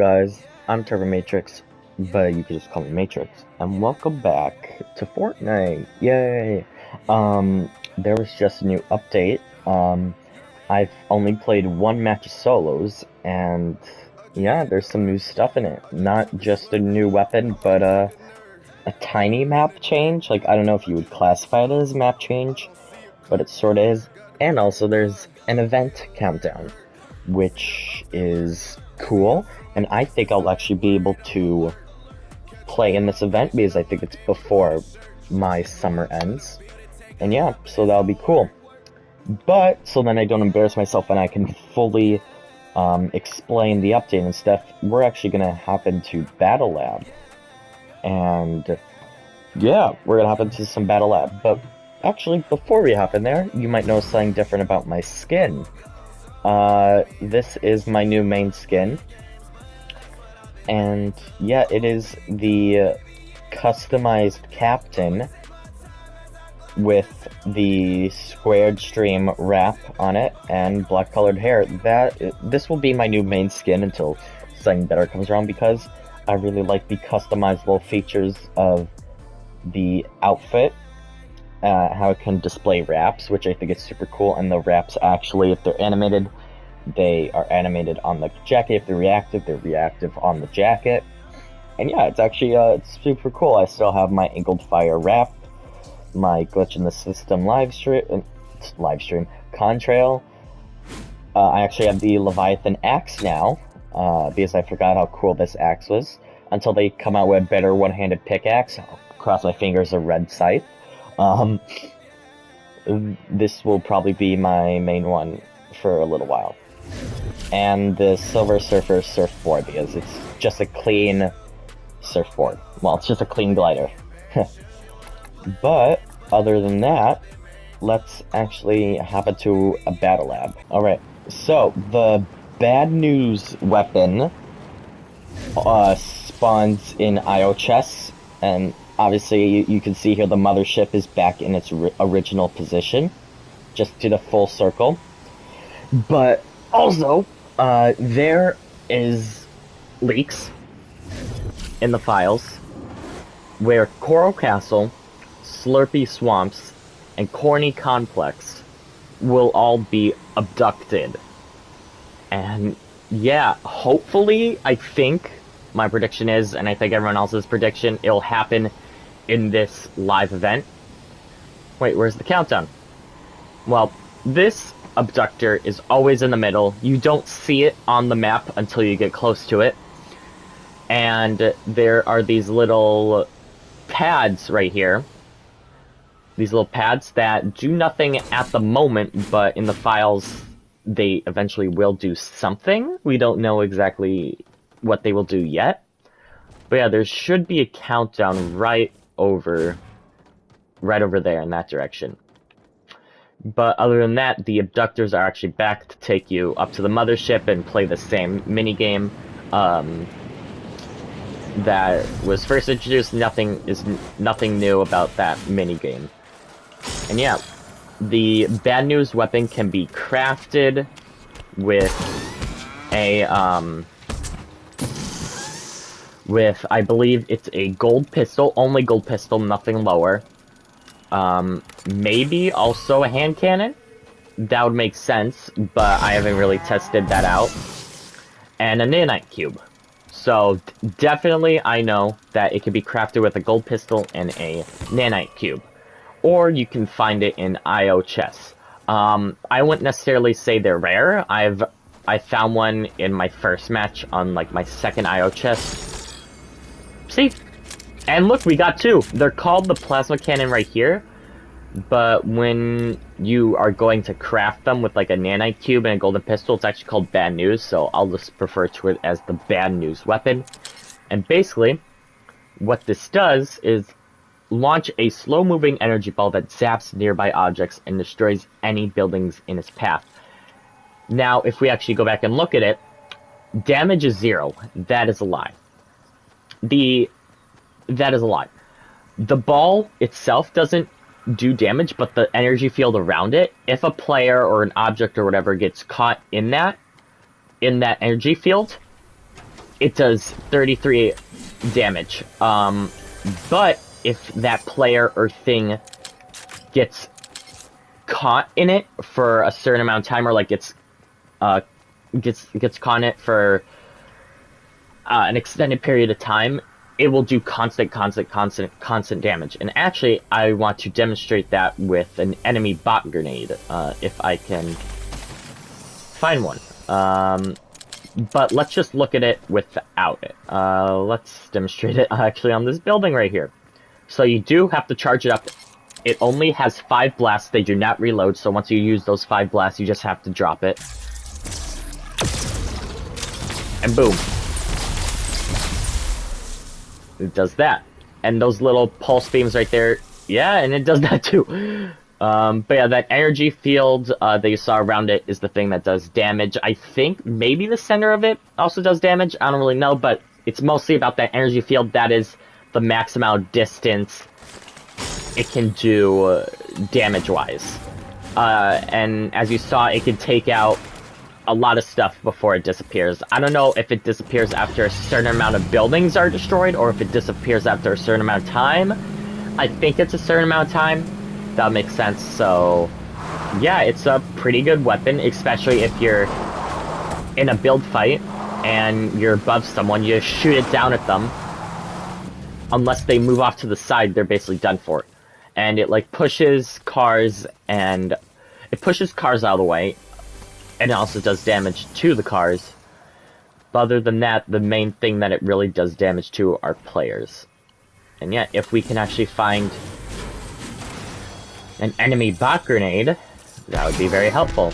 guys, I'm Turbo Matrix, but you can just call me Matrix, and welcome back to Fortnite. Yay! There was just a new update. I've only played one match of solos, and yeah, there's some new stuff in it. Not just a new weapon, but a tiny map change. Like, I don't know if you would classify it as a map change, but it sort of is. And also there's an event countdown, which is cool, and I think I'll actually be able to play in this event because I think it's before my summer ends. And yeah, so that'll be cool. But, so then I don't embarrass myself and I can fully explain the update and stuff, we're actually going to hop into Battle Lab. And yeah, we're going to hop into some Battle Lab. But actually, before we hop in there, you might notice something different about my skin. This is my new main skin. And yeah, it is the customized captain with the squared stream wrap on it and black colored hair. This will be my new main skin until something better comes around, because I really like the customizable features of the outfit. How it can display wraps, which I think is super cool, and the wraps actually, if they're animated, they are animated on the jacket. If they're reactive on the jacket. And yeah, it's actually it's super cool. I still have my Angled Fire wrap, my Glitch in the System live stream contrail. I actually have the Leviathan axe now, because I forgot how cool this axe was. Until they come out with a better one-handed pickaxe, I'll cross my fingers, a red scythe. This will probably be my main one for a little while. And the Silver Surfer surfboard, because it's just a clean surfboard. Well, it's just a clean glider. But, other than that, let's actually hop into a Battle Lab. Alright, so the bad news weapon spawns in IO chests, and obviously you can see here the mothership is back in its original position. Just did a full circle. But also, there is leaks in the files where Coral Castle, Slurpy Swamps, and Corny Complex will all be abducted. And yeah, hopefully, I think, my prediction is, and I think everyone else's prediction, it'll happen in this live event. Wait, where's the countdown? Well, this abductor is always in the middle. You don't see it on the map until you get close to it. And there are these little pads right here. These little pads that do nothing at the moment, but in the files they eventually will do something. We don't know exactly what they will do yet. But yeah, there should be a countdown right over there in that direction. But other than that, the abductors are actually back to take you up to the mothership and play the same minigame that was first introduced. Nothing new about that minigame. And yeah, the bad news weapon can be crafted with a I believe it's a gold pistol, only gold pistol, nothing lower. Maybe also a hand cannon? That would make sense, but I haven't really tested that out. And a nanite cube. So, definitely I know that it can be crafted with a gold pistol and a nanite cube. Or you can find it in IO chests. I wouldn't necessarily say they're rare. I found one in my first match on, like, my second IO chest. See? And look, we got two. They're called the plasma cannon right here, but when you are going to craft them with like a nanite cube and a golden pistol, it's actually called bad news, so I'll just refer to it as the bad news weapon. And basically, what this does is launch a slow-moving energy ball that zaps nearby objects and destroys any buildings in its path. Now, if we actually go back and look at it, damage is 0. That is a lie. That is a lie. The ball itself doesn't do damage, but the energy field around it, if a player or an object or whatever gets caught in that energy field, it does 33 damage. But if that player or thing gets caught in it for a certain amount of time, or like gets caught in it for an extended period of time, it will do constant damage. And actually, I want to demonstrate that with an enemy bot grenade, if I can find one. But let's just look at it without it. Let's demonstrate it actually on this building right here. So you do have to charge it up. It only has 5 blasts. They do not reload, so once you use those 5 blasts, you just have to drop it. And boom. It does that. And those little pulse beams right there, yeah, and it does that too. But yeah, that energy field that you saw around it is the thing that does damage. I think maybe the center of it also does damage. I don't really know, but it's mostly about that energy field. That is the max amount of distance it can do damage-wise. And as you saw, it can take out a lot of stuff before it disappears. I don't know if it disappears after a certain amount of buildings are destroyed, or if it disappears after a certain amount of time. I think it's a certain amount of time. That makes sense. So, yeah, it's a pretty good weapon, especially if you're in a build fight and you're above someone. You shoot it down at them. Unless they move off to the side, they're basically done for. And it, like, pushes cars, and it pushes cars out of the way. And it also does damage to the cars. But other than that, the main thing that it really does damage to are players. And yeah, if we can actually find an enemy bot grenade, that would be very helpful.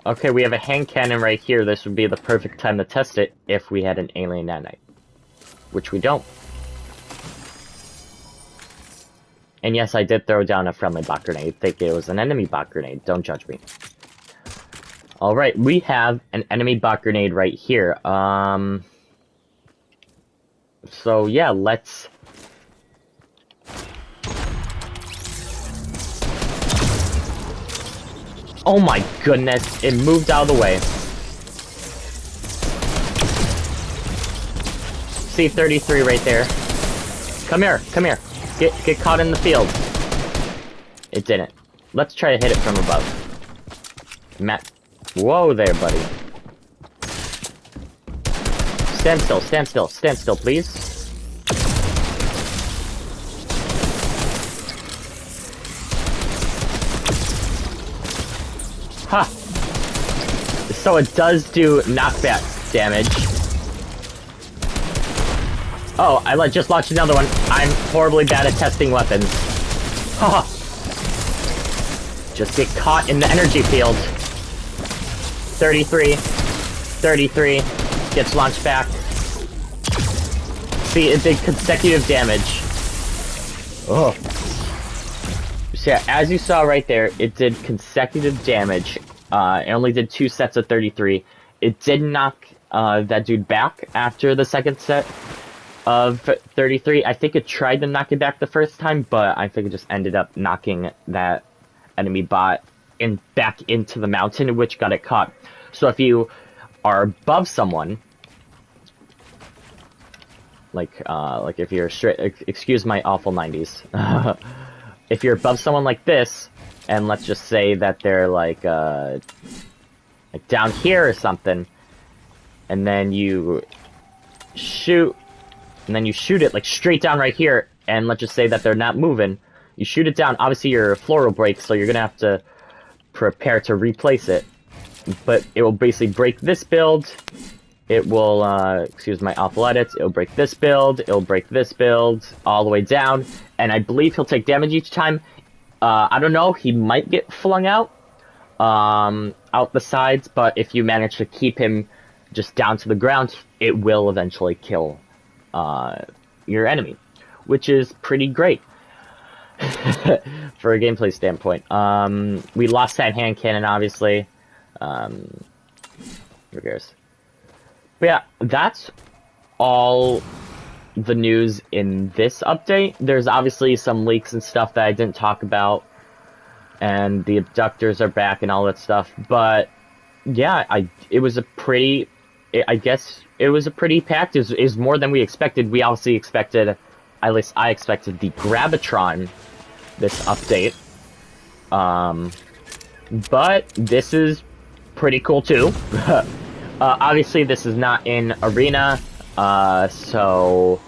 Okay, we have a hand cannon right here. This would be the perfect time to test it if we had an alien nanite. Which we don't. And yes, I did throw down a friendly bot grenade, thinking it was an enemy bot grenade. Don't judge me. Alright, we have an enemy bot grenade right here. So yeah, let's... Oh my goodness, it moved out of the way. C-33 right there. Come here, come here. Get caught in the field. It didn't. Let's try to hit it from above. Matt. Whoa there, buddy. Stand still, stand still, stand still, please. Ha! So it does do knockback damage. Oh, I just launched another one. I'm horribly bad at testing weapons. Haha. Just get caught in the energy field. 33. 33. Gets launched back. See, it did consecutive damage. Oh. So yeah, as you saw right there, it did consecutive damage. It only did 2 sets of 33. It did knock that dude back after the second set of 33. I think it tried to knock it back the first time, but I think it just ended up knocking that enemy bot back into the mountain, which got it caught. So if you are above someone, like if you're straight, excuse my awful 90s. If you're above someone like this, and let's just say that they're like down here or something, and then you shoot, it like straight down right here, and let's just say that they're not moving. You shoot it down. Obviously, your floor will break, so you're gonna have to prepare to replace it. But it will basically break this build. It will, excuse my awful edits. It'll break this build. It'll break this build all the way down, and I believe he'll take damage each time. I don't know. He might get flung out the sides, but if you manage to keep him just down to the ground, it will eventually kill your enemy, which is pretty great for a gameplay standpoint. We lost that hand cannon, obviously. Who cares? But yeah, that's all the news in this update. There's obviously some leaks and stuff that I didn't talk about, and the abductors are back and all that stuff, but yeah, it was a pretty, I guess it was a pretty packed. Is more than we expected. We obviously expected, at least I expected the Gravitron this update. But this is pretty cool too. Obviously, this is not in arena, or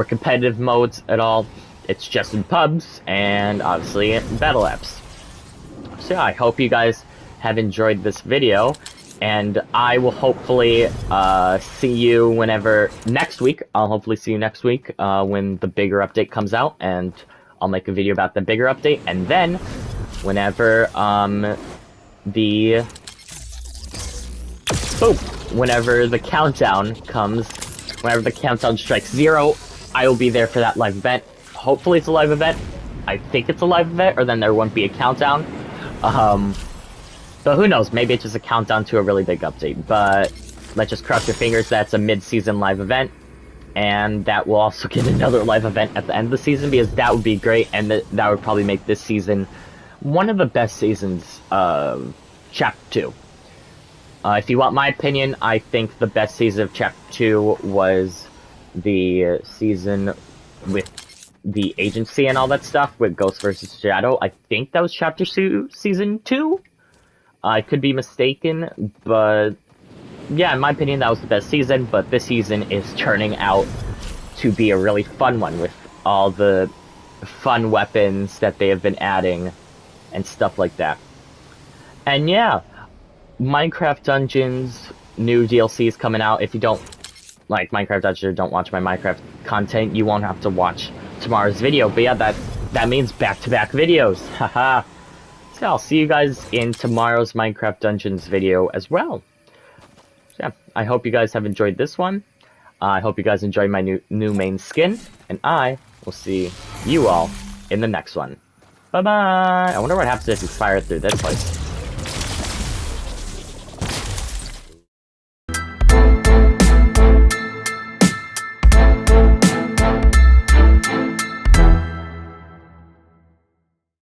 competitive modes at all. It's just in pubs and obviously battle apps. So yeah, I hope you guys have enjoyed this video, and I will hopefully see you whenever next week. I'll hopefully see you next week when the bigger update comes out, and I'll make a video about the bigger update, and then whenever the boom, whenever the countdown comes, whenever the countdown strikes 0, I will be there for that live event. Hopefully it's a live event. I think it's a live event, or then there won't be a countdown. But who knows? Maybe it's just a countdown to a really big update. But let's just cross your fingers that's a mid-season live event, and that will also get another live event at the end of the season, because that would be great, and that would probably make this season one of the best seasons of Chapter 2. If you want my opinion, I think the best season of Chapter 2 was the season with the agency and all that stuff, with Ghost vs. Shadow. I think that was Chapter 2, Season 2? I could be mistaken, but yeah, in my opinion, that was the best season, but this season is turning out to be a really fun one, with all the fun weapons that they have been adding and stuff like that. And yeah, Minecraft Dungeons new DLC is coming out. If you don't like Minecraft Dungeons or don't watch my Minecraft content, you won't have to watch tomorrow's video. But yeah, that means back-to-back videos. Haha. So I'll see you guys in tomorrow's Minecraft Dungeons video as well. So yeah, I hope you guys have enjoyed this one. I hope you guys enjoyed my new main skin, and I will see you all in the next one. Bye-bye! I wonder what happens if you fire through this place.